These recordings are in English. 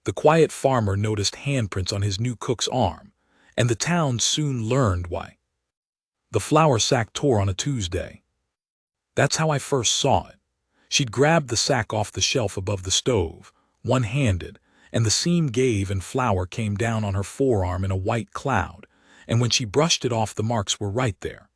The quiet farmer noticed handprints on his new cook's arm, and the town soon learned why. The flour sack tore on a Tuesday. That's how I first saw it. She'd grabbed the sack off the shelf above the stove, one-handed, and the seam gave and flour came down on her forearm in a white cloud, and when she brushed it off the marks were right there.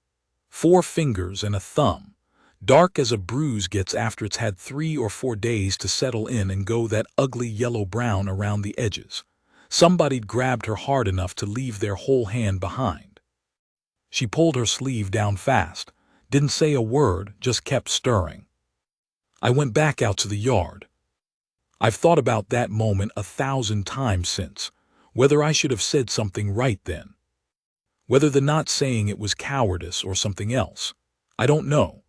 4 fingers and a thumb, dark as a bruise gets after it's had 3 or 4 days to settle in and go that ugly yellow-brown around the edges. Somebody'd grabbed her hard enough to leave their whole hand behind. She pulled her sleeve down fast, didn't say a word, just kept stirring. I went back out to the yard. I've thought about that moment 1,000 times since, whether I should have said something right then. Whether the not saying it was cowardice or something else. I don't know.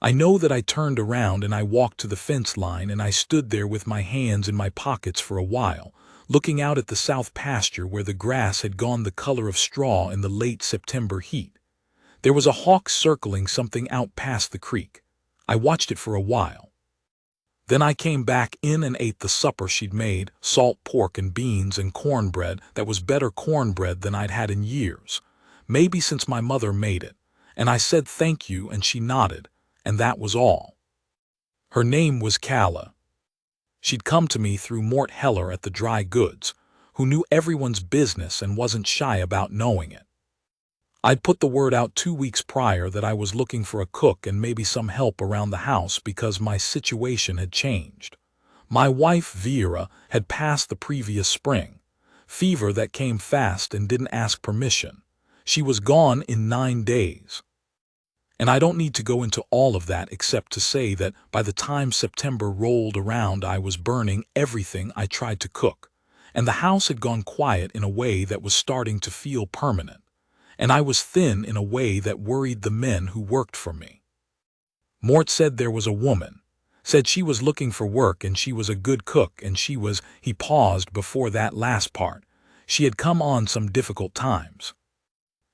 I know that I turned around and I walked to the fence line and I stood there with my hands in my pockets for a while, looking out at the south pasture where the grass had gone the color of straw in the late September heat. There was a hawk circling something out past the creek. I watched it for a while. Then I came back in and ate the supper she'd made, salt pork and beans and cornbread that was better cornbread than I'd had in years, maybe since my mother made it, and I said thank you and she nodded, and that was all. Her name was Calla. She'd come to me through Mort Heller at the dry goods, who knew everyone's business and wasn't shy about knowing it. I'd put the word out 2 weeks prior that I was looking for a cook and maybe some help around the house because my situation had changed. My wife, Vera, had passed the previous spring, fever that came fast and didn't ask permission. She was gone in 9 days. And I don't need to go into all of that except to say that by the time September rolled around I was burning everything I tried to cook, and the house had gone quiet in a way that was starting to feel permanent. And I was thin in a way that worried the men who worked for me. Mort said there was a woman, said she was looking for work and she was a good cook and he paused before that last part, she had come on some difficult times.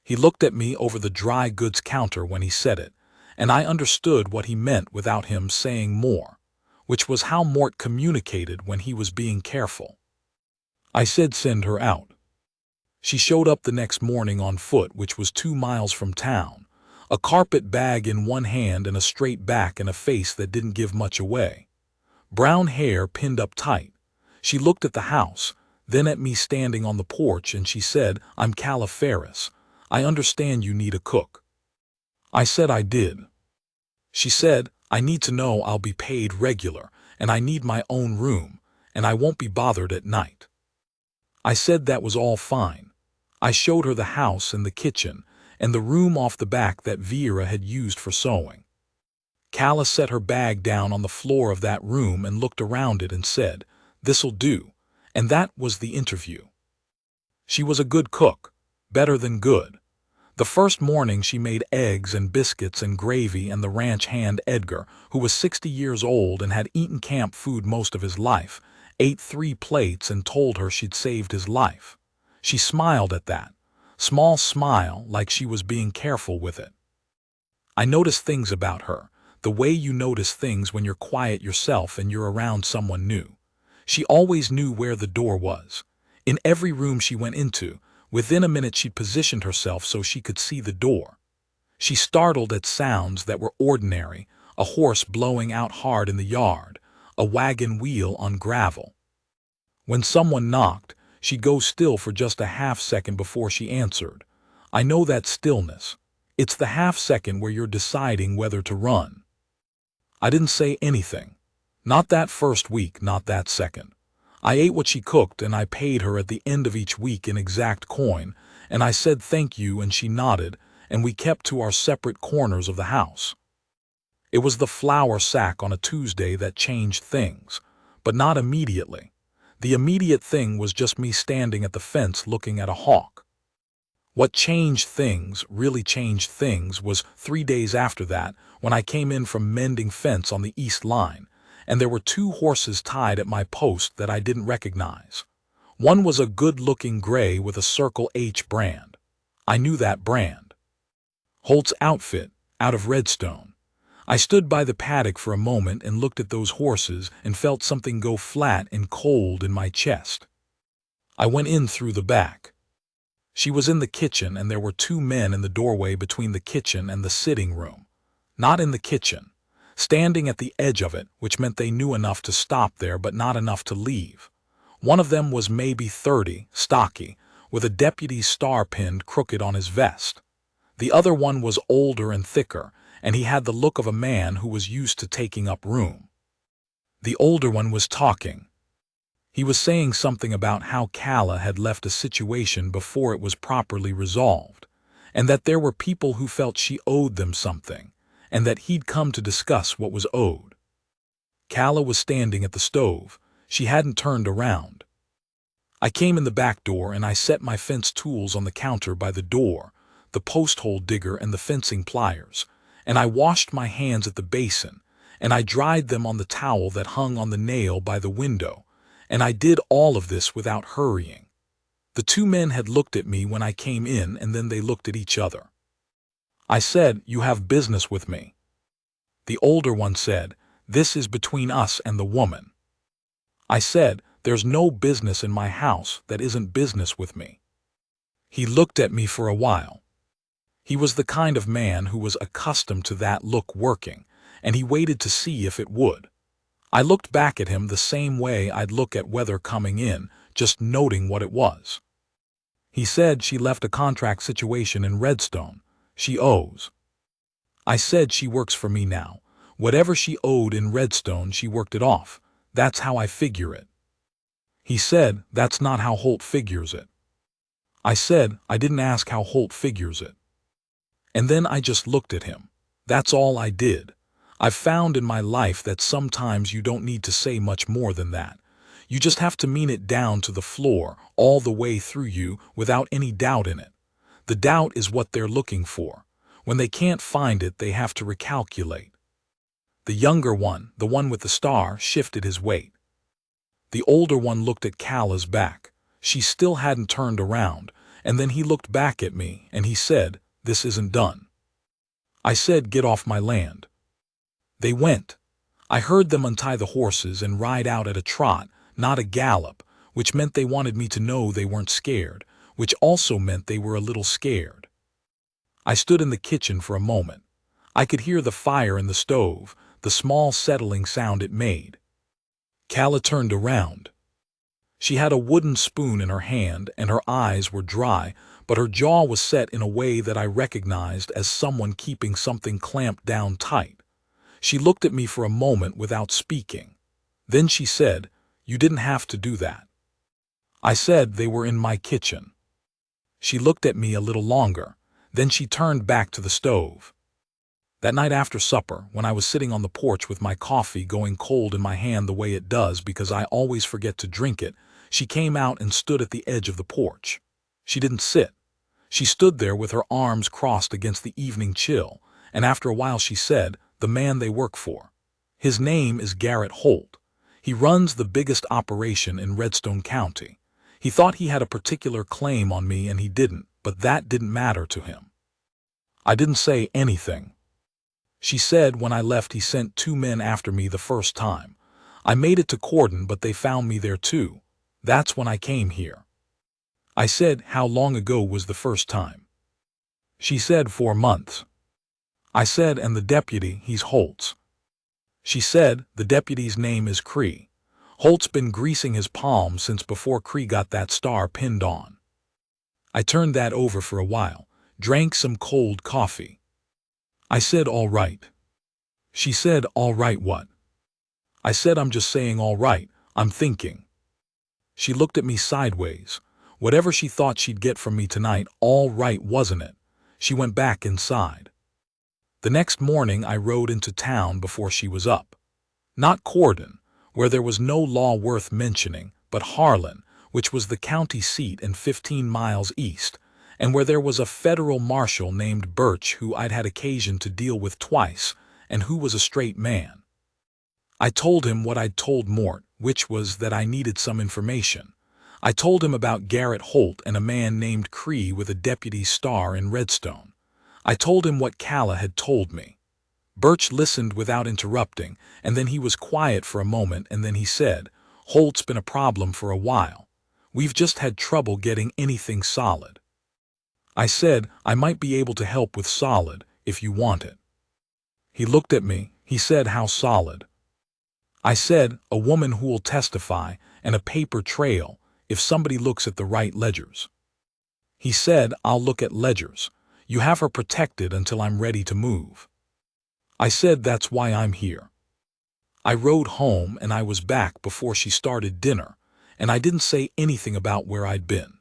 He looked at me over the dry goods counter when he said it, and I understood what he meant without him saying more, which was how Mort communicated when he was being careful. I said send her out. She showed up the next morning on foot, which was 2 miles from town, a carpet bag in one hand and a straight back and a face that didn't give much away. Brown hair pinned up tight. She looked at the house, then at me standing on the porch, and she said, "I'm Calla Ferris. I understand you need a cook." I said I did. She said, "I need to know I'll be paid regular, and I need my own room, and I won't be bothered at night." I said that was all fine. I showed her the house and the kitchen, and the room off the back that Vera had used for sewing. Calla set her bag down on the floor of that room and looked around it and said, "This'll do," and that was the interview. She was a good cook, better than good. The first morning she made eggs and biscuits and gravy, and the ranch hand Edgar, who was 60 years old and had eaten camp food most of his life, ate 3 plates and told her she'd saved his life. She smiled at that, small smile like she was being careful with it. I noticed things about her, the way you notice things when you're quiet yourself and you're around someone new. She always knew where the door was. In every room she went into, within a minute she'd positioned herself so she could see the door. She startled at sounds that were ordinary, a horse blowing out hard in the yard, a wagon wheel on gravel. When someone knocked, she'd go still for just a half-second before she answered. I know that stillness. It's the half-second where you're deciding whether to run. I didn't say anything. Not that first week, not that second. I ate what she cooked and I paid her at the end of each week in exact coin, and I said thank you and she nodded, and we kept to our separate corners of the house. It was the flour sack on a Tuesday that changed things, but not immediately. The immediate thing was just me standing at the fence looking at a hawk. What changed things, really changed things, was 3 days after that when I came in from mending fence on the east line, and there were 2 horses tied at my post that I didn't recognize. One was a good-looking gray with a Circle H brand. I knew that brand. Holt's Outfit, out of Redstone. I stood by the paddock for a moment and looked at those horses and felt something go flat and cold in my chest. I went in through the back. She was in the kitchen, and there were two men in the doorway between the kitchen and the sitting room. Not in the kitchen, standing at the edge of it, which meant they knew enough to stop there but not enough to leave. One of them was maybe 30, stocky, with a deputy's star pinned crooked on his vest. The other one was older and thicker, and he had the look of a man who was used to taking up room. The older one was talking. He was saying something about how Calla had left a situation before it was properly resolved, and that there were people who felt she owed them something, and that he'd come to discuss what was owed. Calla was standing at the stove. She hadn't turned around. I came in the back door and I set my fence tools on the counter by the door, the post hole digger and the fencing pliers, and I washed my hands at the basin, and I dried them on the towel that hung on the nail by the window, and I did all of this without hurrying. The two men had looked at me when I came in, and then they looked at each other. I said, "You have business with me." The older one said, "This is between us and the woman." I said, "There's no business in my house that isn't business with me." He looked at me for a while. He was the kind of man who was accustomed to that look working, and he waited to see if it would. I looked back at him the same way I'd look at weather coming in, just noting what it was. He said she left a contract situation in Redstone. She owes. I said she works for me now. Whatever she owed in Redstone, she worked it off. That's how I figure it. He said, "That's not how Holt figures it." I said, "I didn't ask how Holt figures it." And then I just looked at him. That's all I did. I've found in my life that sometimes you don't need to say much more than that. You just have to mean it down to the floor, all the way through you, without any doubt in it. The doubt is what they're looking for. When they can't find it, they have to recalculate. The younger one, the one with the star, shifted his weight. The older one looked at Calla's back. She still hadn't turned around, and then he looked back at me, and he said, "This isn't done." I said, "Get off my land." They went. I heard them untie the horses and ride out at a trot, not a gallop, which meant they wanted me to know they weren't scared, which also meant they were a little scared. I stood in the kitchen for a moment. I could hear the fire in the stove, the small settling sound it made. Calla turned around. She had a wooden spoon in her hand, and her eyes were dry, but her jaw was set in a way that I recognized as someone keeping something clamped down tight. She looked at me for a moment without speaking. Then she said, "You didn't have to do that." I said, "They were in my kitchen." She looked at me a little longer. Then she turned back to the stove. That night after supper, when I was sitting on the porch with my coffee going cold in my hand the way it does because I always forget to drink it, she came out and stood at the edge of the porch. She didn't sit. She stood there with her arms crossed against the evening chill, and after a while she said, "The man they work for. His name is Garrett Holt. He runs the biggest operation in Redstone County. He thought he had a particular claim on me and he didn't, but that didn't matter to him." I didn't say anything. She said when I left he sent two men after me the first time. I made it to Cordon, but they found me there too. That's when I came here. I said, "How long ago was the first time?" She said, 4 months. I said, "And the deputy, he's Holt's." She said, "The deputy's name is Cree. Holt's been greasing his palms since before Cree got that star pinned on." I turned that over for a while, drank some cold coffee. I said, "All right." She said, "All right what?" I said, "I'm just saying all right, I'm thinking." She looked at me sideways. Whatever she thought she'd get from me tonight, all right wasn't it? She went back inside. The next morning I rode into town before she was up. Not Cordon, where there was no law worth mentioning, but Harlan, which was the county seat and 15 miles east, and where there was a federal marshal named Birch who I'd had occasion to deal with twice, and who was a straight man. I told him what I'd told Mort, which was that I needed some information. I told him about Garrett Holt and a man named Cree with a deputy's star in Redstone. I told him what Calla had told me. Birch listened without interrupting, and then he was quiet for a moment, and then he said, "Holt's been a problem for a while. We've just had trouble getting anything solid. I said, I might be able to help with solid, if you want it. He looked at me. He said, how solid? I said, a woman who will testify and a paper trail if somebody looks at the right ledgers. He said, I'll look at ledgers. You have her protected until I'm ready to move. I said, that's why I'm here. I rode home and I was back before she started dinner, and I didn't say anything about where I'd been.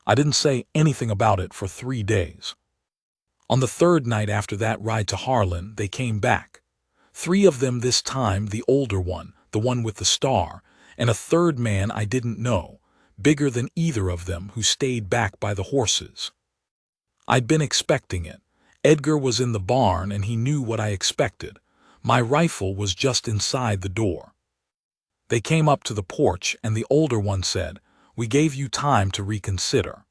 I didn't say anything about it for 3 days. On the third night after that ride to Harlan, they came back. 3 of them this time, the older one, the one with the star, and a third man I didn't know, bigger than either of them, who stayed back by the horses. I'd been expecting it. Edgar was in the barn and he knew what I expected. My rifle was just inside the door. They came up to the porch and the older one said, we gave you time to reconsider.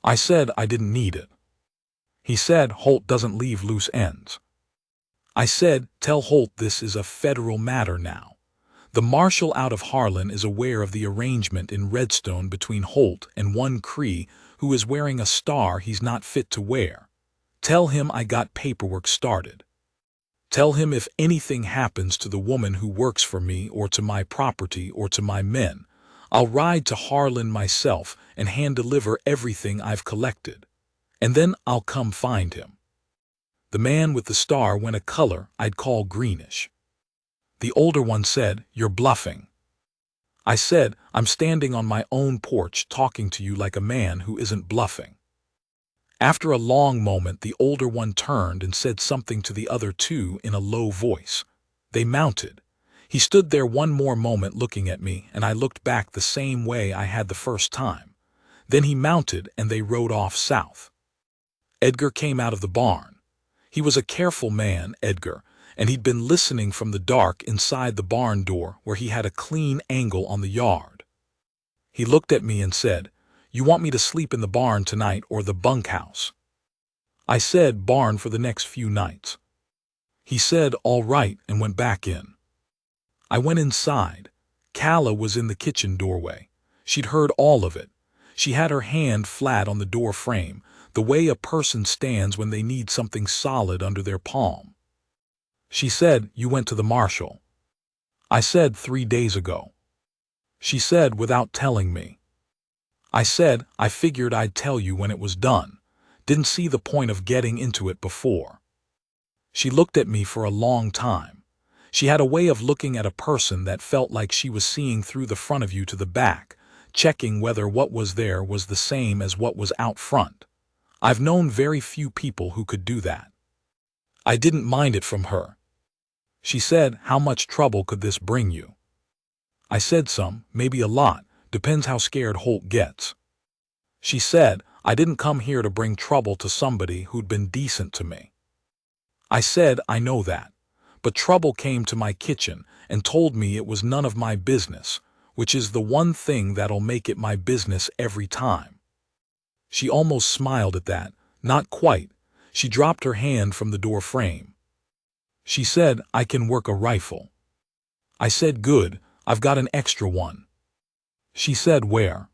I said I didn't need it. He said, Holt doesn't leave loose ends. I said, tell Holt this is a federal matter now. The marshal out of Harlan is aware of the arrangement in Redstone between Holt and one Cree who is wearing a star he's not fit to wear. Tell him I got paperwork started. Tell him if anything happens to the woman who works for me or to my property or to my men, I'll ride to Harlan myself and hand-deliver everything I've collected. And then I'll come find him. The man with the star went a color I'd call greenish. The older one said, you're bluffing. I said, I'm standing on my own porch talking to you like a man who isn't bluffing. After a long moment, the older one turned and said something to the other 2 in a low voice. They mounted. He stood there one more moment looking at me, and I looked back the same way I had the first time. Then he mounted and they rode off south. Edgar came out of the barn. He was a careful man, Edgar, and he'd been listening from the dark inside the barn door where he had a clean angle on the yard. He looked at me and said, you want me to sleep in the barn tonight or the bunkhouse? I said, barn for the next few nights. He said, all right, and went back in. I went inside. Calla was in the kitchen doorway. She'd heard all of it. She had her hand flat on the door frame, the way a person stands when they need something solid under their palm. She said, you went to the marshal. I said, 3 days ago. She said, without telling me. I said, I figured I'd tell you when it was done. Didn't see the point of getting into it before. She looked at me for a long time. She had a way of looking at a person that felt like she was seeing through the front of you to the back, checking whether what was there was the same as what was out front. I've known very few people who could do that. I didn't mind it from her. She said, how much trouble could this bring you? I said some, maybe a lot, depends how scared Holt gets. She said, I didn't come here to bring trouble to somebody who'd been decent to me. I said, I know that, but trouble came to my kitchen and told me it was none of my business, which is the one thing that'll make it my business every time. She almost smiled at that, not quite. She dropped her hand from the door frame. She said, I can work a rifle. I said, good, I've got an extra one. She said, where?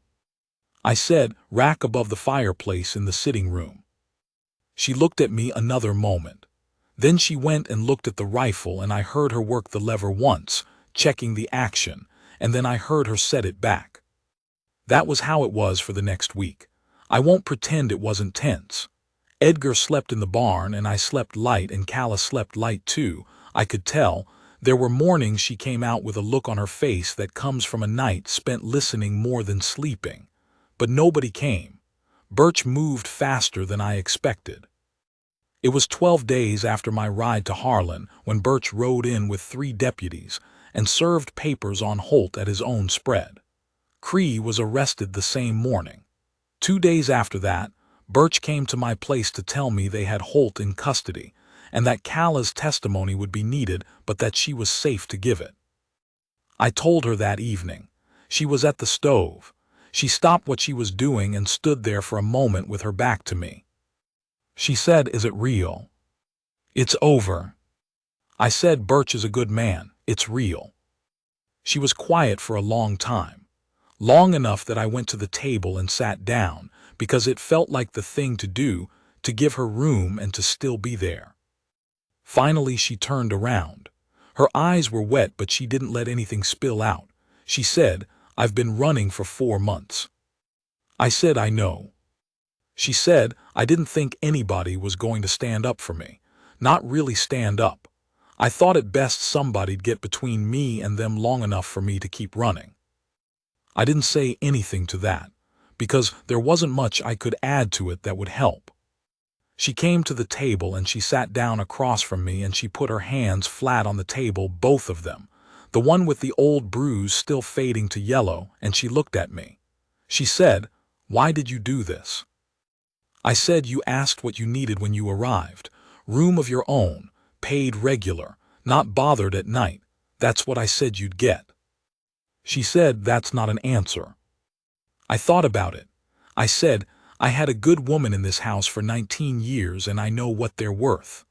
I said, rack above the fireplace in the sitting room. She looked at me another moment. Then she went and looked at the rifle, and I heard her work the lever once, checking the action, and then I heard her set it back. That was how it was for the next week. I won't pretend it wasn't tense. Edgar slept in the barn, and I slept light, and Calla slept light too. I could tell. There were mornings she came out with a look on her face that comes from a night spent listening more than sleeping. But nobody came. Birch moved faster than I expected. It was 12 days after my ride to Harlan when Birch rode in with 3 deputies and served papers on Holt at his own spread. Cree was arrested the same morning. 2 days after that, Birch came to my place to tell me they had Holt in custody, and that Calla's testimony would be needed, but that she was safe to give it. I told her that evening. She was at the stove. She stopped what she was doing and stood there for a moment with her back to me. She said, is it real? It's over. I said, Birch is a good man. It's real. She was quiet for a long time. Long enough that I went to the table and sat down, because it felt like the thing to do, to give her room and to still be there. Finally she turned around. Her eyes were wet, but she didn't let anything spill out. She said, "I've been running for 4 months." I said, "I know." She said, "I didn't think anybody was going to stand up for me. Not really stand up. I thought it best somebody'd get between me and them long enough for me to keep running." I didn't say anything to that, because there wasn't much I could add to it that would help. She came to the table and she sat down across from me and she put her hands flat on the table, both of them, the one with the old bruise still fading to yellow, and she looked at me. She said, "Why did you do this?" I said, "You asked what you needed when you arrived. Room of your own, paid regular, not bothered at night. That's what I said you'd get." She said, "That's not an answer." I thought about it. I said, "I had a good woman in this house for 19 years and I know what they're worth.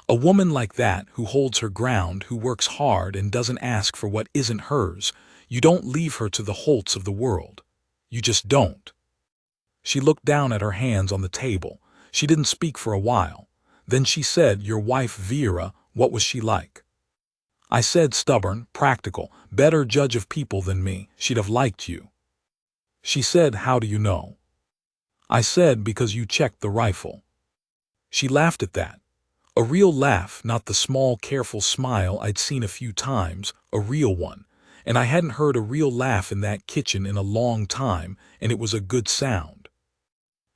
A woman like that, who holds her ground, who works hard and doesn't ask for what isn't hers, you don't leave her to the Holts of the world. You just don't." She looked down at her hands on the table. She didn't speak for a while. Then she said, "Your wife Vera, what was she like?" I said, "Stubborn, practical, better judge of people than me. She'd have liked you." She said, "How do you know?" I said, "Because you checked the rifle." She laughed at that. A real laugh, not the small, careful smile I'd seen a few times, a real one. And I hadn't heard a real laugh in that kitchen in a long time, and it was a good sound.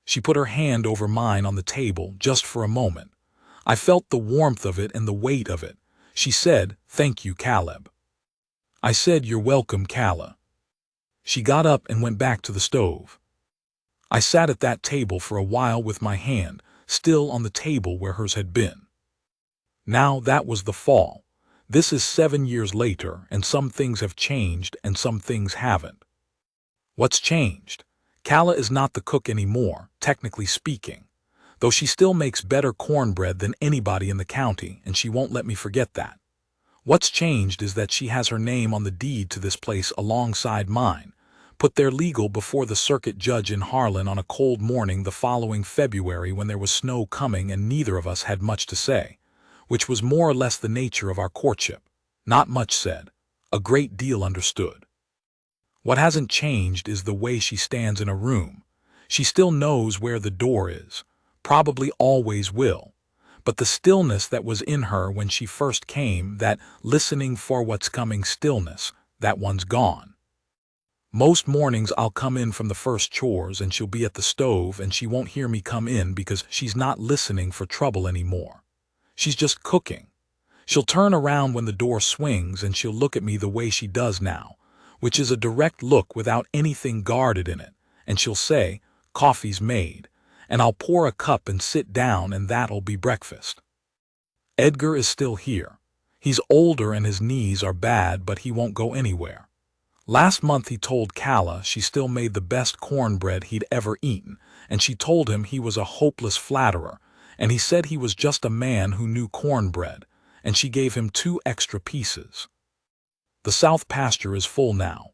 She put her hand over mine on the table just for a moment. I felt the warmth of it and the weight of it. She said, "Thank you, Caleb." I said, "You're welcome, Calla." She got up and went back to the stove. I sat at that table for a while with my hand still on the table where hers had been. Now that was the fall. This is 7 years later, and some things have changed and some things haven't. What's changed? Calla is not the cook anymore, technically speaking, though she still makes better cornbread than anybody in the county, and she won't let me forget that. What's changed is that she has her name on the deed to this place alongside mine, put there legal before the circuit judge in Harlan on a cold morning the following February when there was snow coming and neither of us had much to say, which was more or less the nature of our courtship. Not much said, a great deal understood. What hasn't changed is the way she stands in a room. She still knows where the door is, probably always will. But the stillness that was in her when she first came, that listening for what's coming stillness, that one's gone. Most mornings I'll come in from the first chores and she'll be at the stove and she won't hear me come in because she's not listening for trouble anymore. She's just cooking. She'll turn around when the door swings and she'll look at me the way she does now, which is a direct look without anything guarded in it, and she'll say, "Coffee's made," and I'll pour a cup and sit down and that'll be breakfast. Edgar is still here. He's older and his knees are bad, but he won't go anywhere. Last month he told Calla she still made the best cornbread he'd ever eaten, and she told him he was a hopeless flatterer, and he said he was just a man who knew cornbread, and she gave him 2 extra pieces. The south pasture is full now.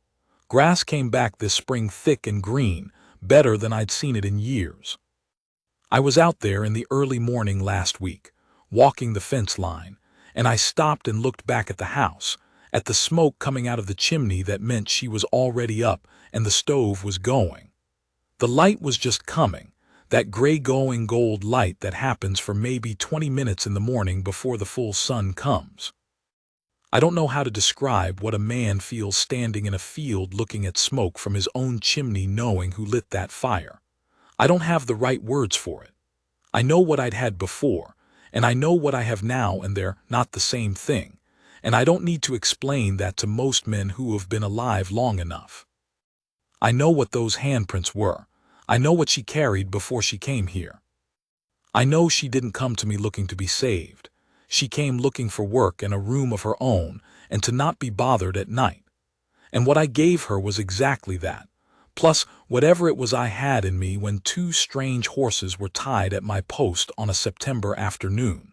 Grass came back this spring thick and green, better than I'd seen it in years. I was out there in the early morning last week, walking the fence line, and I stopped and looked back at the house, at the smoke coming out of the chimney that meant she was already up and the stove was going. The light was just coming, that gray-going gold light that happens for maybe 20 minutes in the morning before the full sun comes. I don't know how to describe what a man feels standing in a field looking at smoke from his own chimney knowing who lit that fire. I don't have the right words for it. I know what I'd had before, and I know what I have now, and they're not the same thing, and I don't need to explain that to most men who have been alive long enough. I know what those handprints were. I know what she carried before she came here. I know she didn't come to me looking to be saved. She came looking for work and a room of her own, and to not be bothered at night. And what I gave her was exactly that, plus whatever it was I had in me when 2 strange horses were tied at my post on a September afternoon.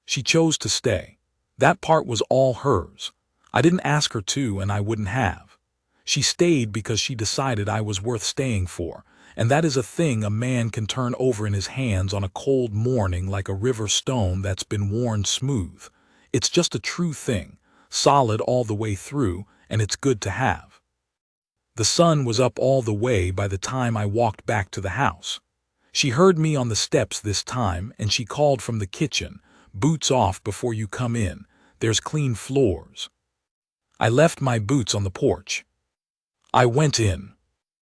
She chose to stay. That part was all hers. I didn't ask her to, and I wouldn't have. She stayed because she decided I was worth staying for, and that is a thing a man can turn over in his hands on a cold morning like a river stone that's been worn smooth. It's just a true thing, solid all the way through, and it's good to have. The sun was up all the way by the time I walked back to the house. She heard me on the steps this time, and she called from the kitchen, "Boots off before you come in. There's clean floors." I left my boots on the porch. I went in.